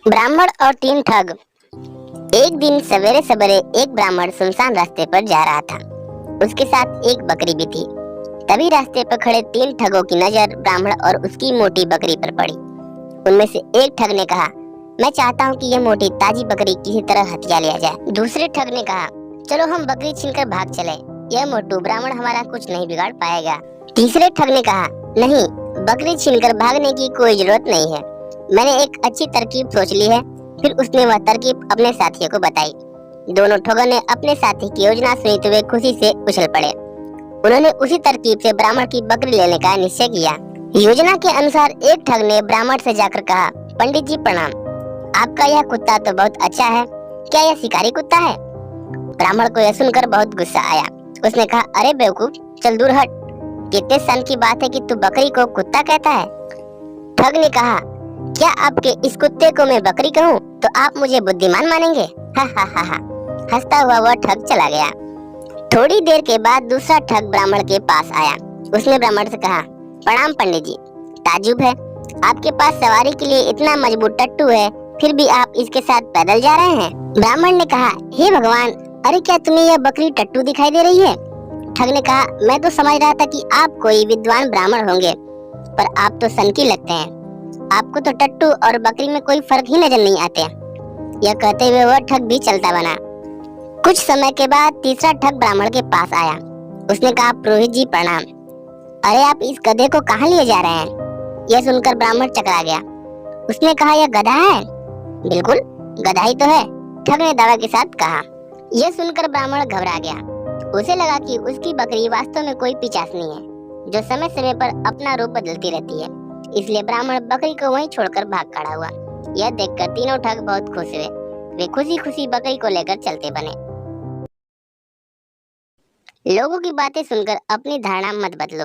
ब्राह्मण और तीन ठग। एक दिन सवेरे सवेरे एक ब्राह्मण सुनसान रास्ते पर जा रहा था। उसके साथ एक बकरी भी थी। तभी रास्ते पर खड़े तीन ठगों की नजर ब्राह्मण और उसकी मोटी बकरी पर पड़ी। उनमें से एक ठग ने कहा, मैं चाहता हूँ कि यह मोटी ताजी बकरी किसी तरह हथिया लिया जाए। दूसरे ठग ने कहा, चलो हम बकरी छीनकर भाग चले, यह मोटू ब्राह्मण हमारा कुछ नहीं बिगाड़ पाएगा। तीसरे ठग ने कहा, नहीं, बकरी छीनकर भागने की कोई जरूरत नहीं है, मैंने एक अच्छी तरकीब सोच ली है। फिर उसने वह तरकीब अपने साथियों को बताई। दोनों ठगों ने अपने साथी की योजना सुनते हुए खुशी से उछल पड़े। उन्होंने उसी तरकीब से ब्राह्मण की बकरी लेने का निश्चय किया। योजना के अनुसार एक ठग ने ब्राह्मण से जाकर कहा, पंडित जी प्रणाम, आपका यह कुत्ता तो बहुत अच्छा है, क्या यह शिकारी कुत्ता है? ब्राह्मण को यह सुनकर बहुत गुस्सा आया। उसने कहा, अरे बेवकूफ, चल दूर हट, कितने सन की बात है कि तू बकरी को कुत्ता कहता है। ठग ने कहा, क्या आपके इस कुत्ते को मैं बकरी कहूँ तो आप मुझे बुद्धिमान मानेंगे? हा हा हा हा। हंसता हुआ वह ठग चला गया। थोड़ी देर के बाद दूसरा ठग ब्राह्मण के पास आया। उसने ब्राह्मण से कहा, प्रणाम पंडित जी, ताजुब है, आपके पास सवारी के लिए इतना मजबूत टट्टू है, फिर भी आप इसके साथ पैदल जा रहे हैं। ब्राह्मण ने कहा, हे भगवान, अरे क्या तुम्हें यह बकरी टट्टू दिखाई दे रही है? ठग ने कहा, मैं तो समझ रहा था कि आप कोई विद्वान ब्राह्मण होंगे, पर आप तो सनकी लगते हैं, आपको तो टट्टू और बकरी में कोई फर्क ही नजर नहीं आते। यह कहते हुए वह ठग भी चलता बना। कुछ समय के बाद तीसरा ठग ब्राह्मण के पास आया। उसने कहा, पुरोहित जी प्रणाम, अरे आप इस गधे को कहाँ लिए जा रहे हैं? यह सुनकर ब्राह्मण चकरा गया। उसने कहा, यह गधा है? बिल्कुल, गधा ही तो है, ठग ने दावा के साथ कहा। यह सुनकर ब्राह्मण घबरा गया। उसे लगा कि उसकी बकरी वास्तव में कोई पिचासनी है, जो समय समय पर अपना रूप बदलती रहती है। इसलिए ब्राह्मण बकरी को वहीं छोड़कर भाग खड़ा हुआ। यह देखकर तीनों ठग बहुत खुश हुए। वे खुशी खुशी बकरी को लेकर चलते बने। लोगों की बातें सुनकर अपनी धारणा मत बदलो।